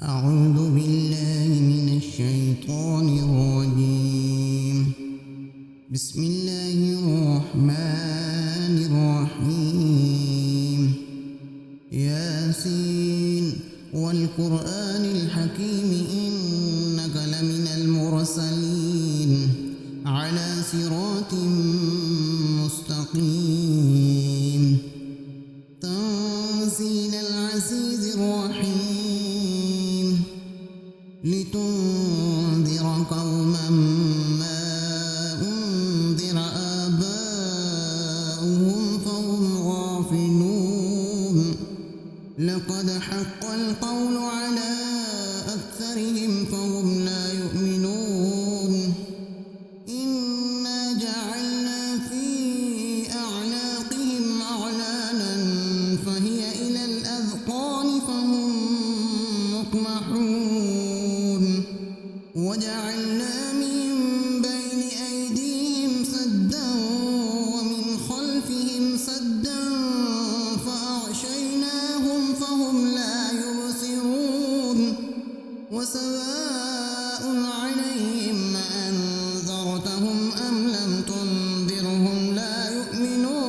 أعوذ بالله من الشيطان الرجيم. بسم الله الرحمن الرحيم. ياسين والقرآن الحكيم إنك لمن المرسلين على صراط مستقيم. تنزيل العزيز الرحيم لتنذر قوما ما أنذر آباؤهم فهم غافلون. لقد حق القول على أكثرهم فهم لا يؤمنون. إنا جعلنا في أعناقهم أغلالا فهي إلى الأذقان فهم مقمحون. وجعلنا من بين أيديهم سدا ومن خلفهم سدا فأغشيناهم فهم لا يبصرون. وسواء عليهم أنذرتهم أم لم تنذرهم لا يؤمنون.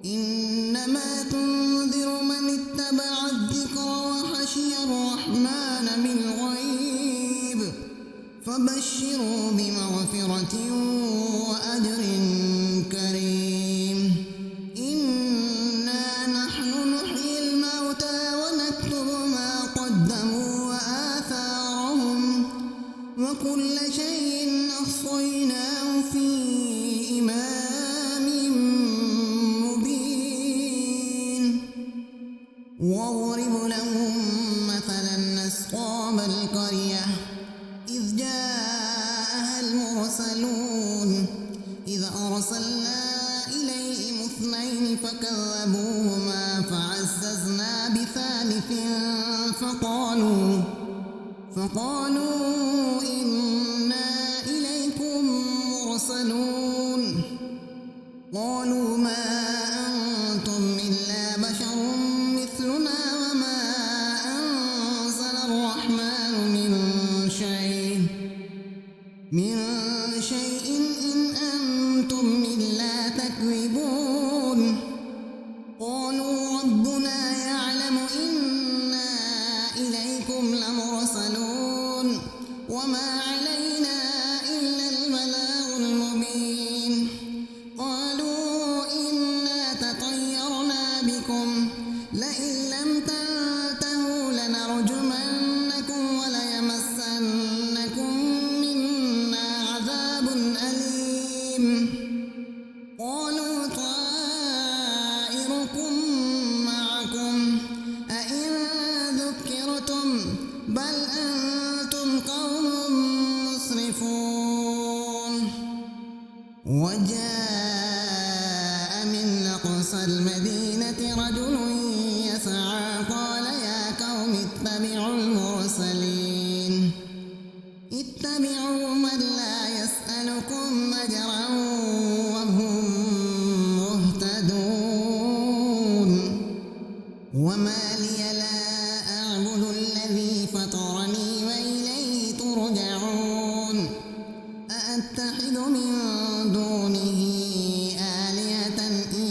إنما تنذر من اتبع الذكر وخشي الرحمن بالغيب فبشروا بمغفرة وأجر كريم. إنا نحن نحيي الموتى ونكتب ما قدموا وآثارهم وكل شيء أحصيناه في إمام مبين. واضرب لهم مثلا أصحاب القرية إذ جاءها المرسلون إذ أرسلنا إليهم اثنين فكذبوهما فعززنا بثالث فقالوا إنا إليكم مرسلون. قالوا ما أنتم إلا بشر مثلنا وما أنزل الرحمن من شيء إن أنتم إلا تكذبون. قالوا ربنا يعلم إنا إليكم لمرسلون وما علينا إلا البلاغ المبين. قالوا إنا تطيرنا بكم لئن لم تنتهوا لنرجمنكم وليمسنكم منا عذاب أليم. قالوا طائركم معكم أئن ذكرتم بل أنتم قوم مسرفون. وجاء من أقصى المدينة رجل يسعى قال يا قوم اتبعوا المرسلين اتبعوا من لا يسألكم أجرا وهم مهتدون. وما لي لا أعبد الذي فطرني وإليه ترجعون. أأتخذ من دونه آلهة إن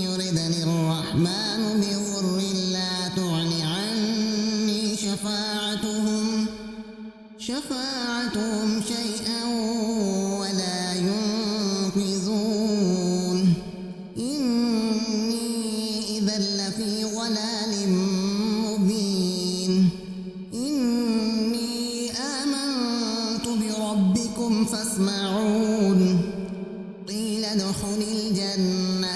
يردني الرحمن بضر لا تغن عني شفاعتهم شيئا ولا ينقذون. إني إذا لفي ضلال مبين. إني آمنت بربكم فاسمعون. قيل ادخل الجنة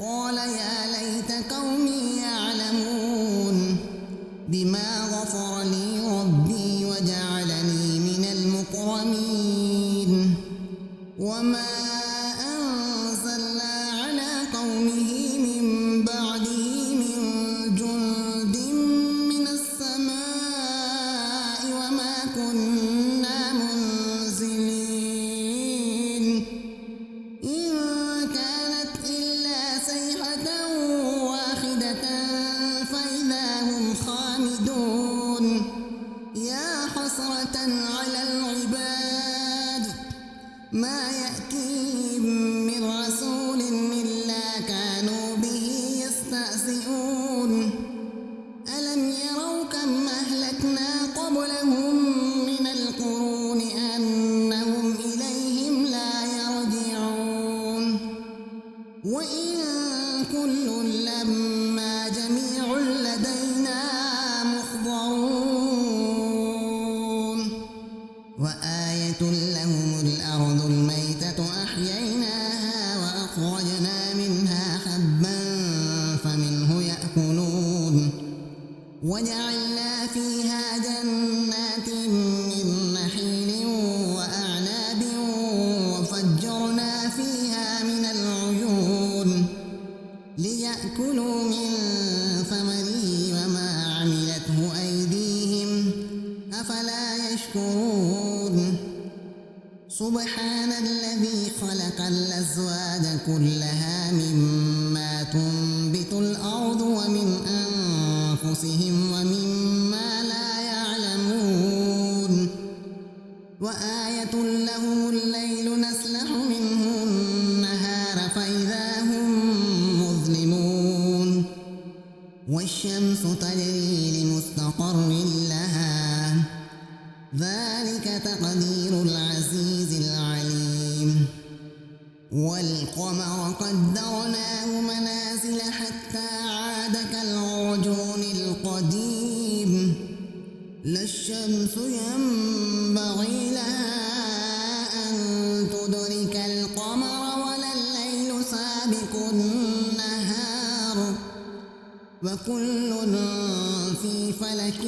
قال يا ليت قومي يعلمون بما غفر لي ربي وجعلني من المكرمين. وما أنزلنا على قومه من بعده من جند من السماء وما كنا منزلين. خامدون يا حسرة على العباد ما يأتيهم من رسول إلا كانوا به يستهزئون ألم يروا كم أهلكنا قبلهم من القرون أنهم إليهم لا يرجعون وإن كل لما جميع لدينا محضرون وآية لهم الأرض الميتة أحييناها وأخرجنا منها حبا فمنه يأكلون وجعلنا فيها جنات من نخيل وأعناب وفجرنا فيها من العيون ليأكلوا من ثمره وما عملته أيديهم أفلا يشكرون سبحان الذي خلق الأزواج كلها مما تنبت الأرض ومن أنفسهم ومما لا يعلمون وآية لهم الليل نسلخ منه النهار فإذا هم مظلمون والشمس تجري لمستقر لها ذلك تقدير العزيز العليم والقمر قدرناه منازل حتى عاد كالعرجون القديم لا الشمس ينبغي لها أن تدرك القمر ولا الليل سابق النهار وكل في فلك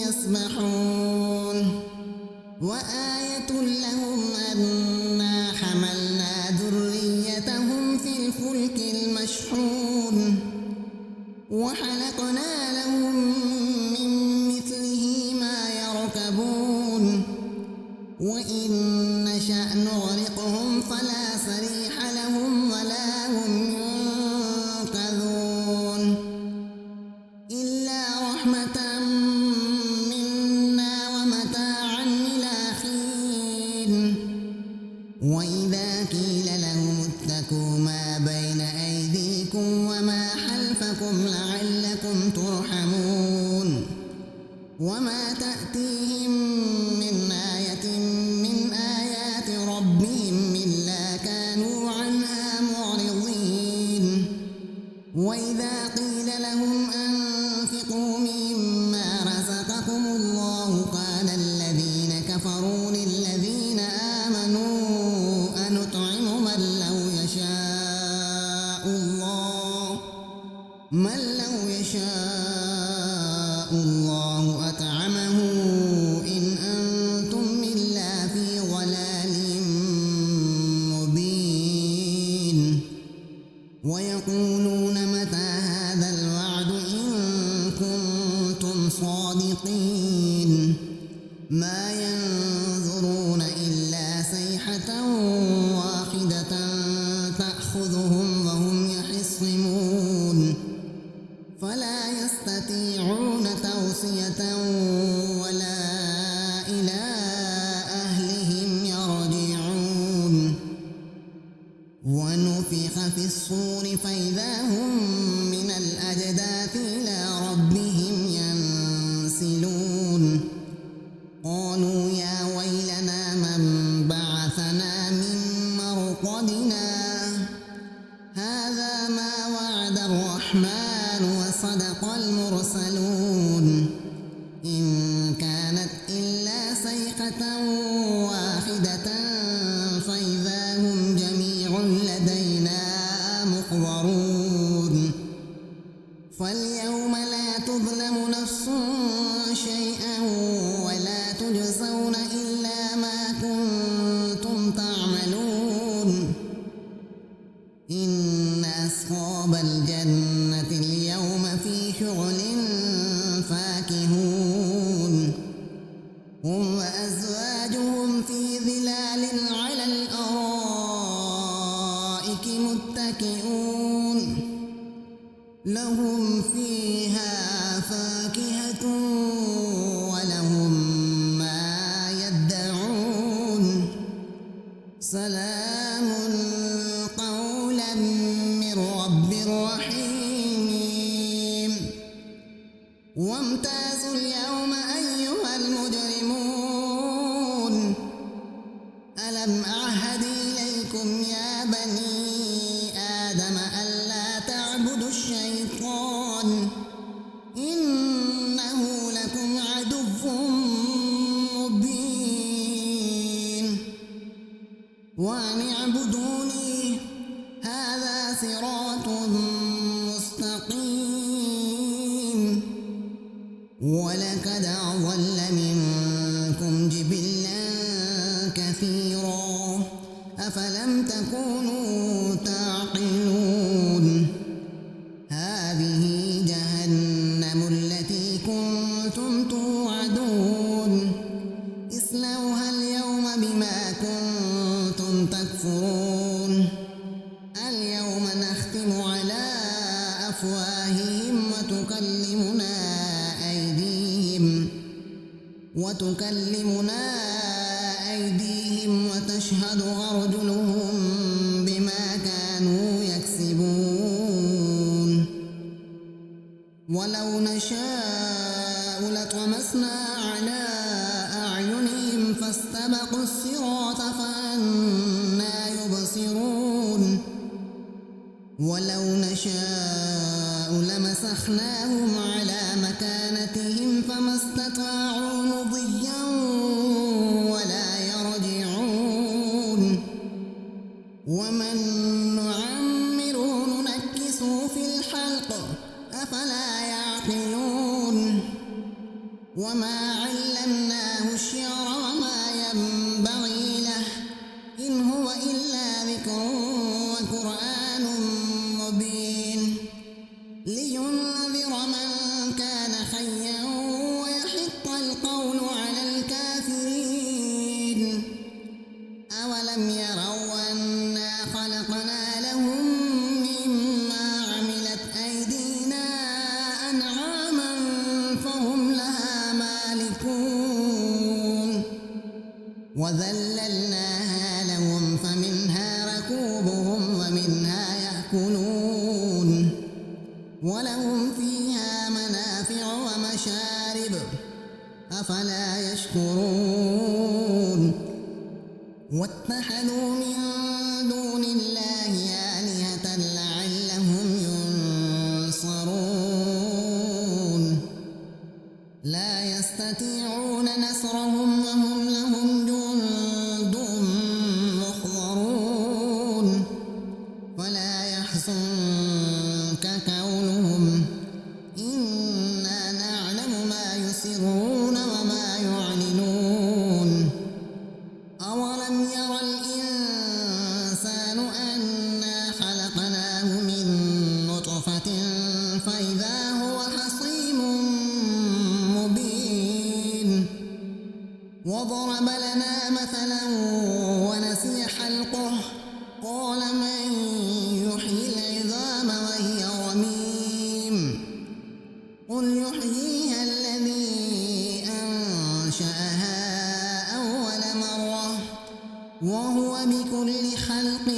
يسبحون وآية لهم أنا حملنا ذريتهم في الفلك المشحون وخلقنا لهم من مثله ما يركبون وإن نشأ نغرقهم فلا صريخ لهم ولا هم ينقذون إلا رحمة منا ومتاعا إلى حين وإذا قيل لهم اتقوا ما بين أيديكم وما خلفكم لعلكم ترحمون وما تأتيهم من آية من آيات ربهم إلا كانوا عنها معرضين وإذا قيل لهم أنفقوا مما رزقكم الله قال الذين كفروا للذين آمنوا أنطعم من لو يشاء الله أطعمه إن أنتم إلا في ضلال مبين ويقولون متى هذا الوعد إن كنتم صادقين ما ينظرون إلا صيحة واحدة تأخذهم وهم يخصمون فلا يستطيعون توصية ولا إلى أهلهم يرجعون ونفخ في الصور فإذا هم من الأجداث إلى ربهم ينسلون قالوا يا ويلنا من بعثنا من مرقدنا هذا ما وعد الرحمن وصدق المرسلون إن كانت إلا صيحة واحدة فإذا هم جميع لدينا محضرون فاليوم لا تظلم نفس شيئا ولا تجزون إلا ما كنتم تعملون إن أصحاب الجنة اليوم في شغل فاكهون هم وأزواجهم في ظلال على الأرائك متكئون لهم فيها ميت ولهم ما يدعون سلام قولا من رب رحيم وامتازوا اليوم أيها المجرمون ألم أعهد إليكم يا بني آدم ألا تعبدوا الشيطان إنه لكم عدو مبين وأن اعبدوني هذا صراط مستقيم ولقد أضل منكم جبلا كثيرا أفلم تكونوا تعقلون هذه جهنم التي كنتم توعدون اصلوها اليوم بما كنتم تكفرون اليوم نختم على أفواههم وتكلمنا أيديهم وتشهد أرجلهم بما كانوا يكسبون ولو نشاء لطمسنا على أعينهم فاستبقوا الصراط فأنى يبصرون ولو نشاء لمسخناهم على مكانتهم فما استطاعوا مضيا ولا يرجعون ومن نعمره ننكسه في الخلق أفلا يعقلون وما علمناه الشعر وما ينبغي له إن هو إلا ذكر وقرآن مبين لينذر من كان حيا ويحق القول على الكافرين أولم يروا أنا خلقنا لهم مما عملت أيدينا أنعاما فهم لها مالكون وذللناها لهم فمنها ركوبهم ومنها يأكلون ولهم فيها منافع ومشارب أفلا يشكرون واتخذوا من دون الله آلهة لعلهم ينصرون لا يستطيعون نصرهم وهم لهم جند محضرون ولا يحزنك قولهم إنا نعلم ما يسرون وما يعلنون أولم ير الإنسان أنا خلقناه من نطفة فإذا هو خصيم مبين وضرب لنا مثلا ونسي خلقه قال من يحيي العظام وهي رميم قل يحييها الذي أنشأها أول مرة وهو بكل خلق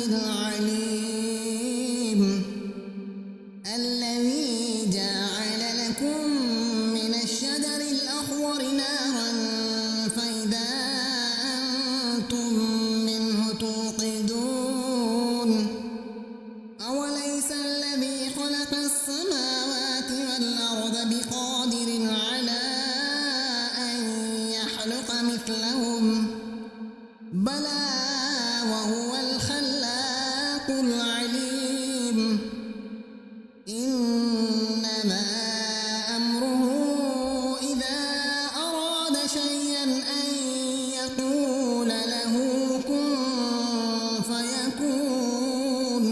عليم الذي جعل لكم من الشجر الأخضر نارا فإذا أنتم منه توقدون أوليس الذي خلق السماوات والأرض بقادر على أن يخلق مثلهم بلى وهو الخلاق العليم إنما أمره إذا أراد شيئا أن يقول له كن فيكون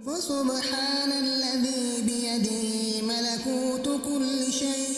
فسبحان الذي بيده ملكوت كل شيء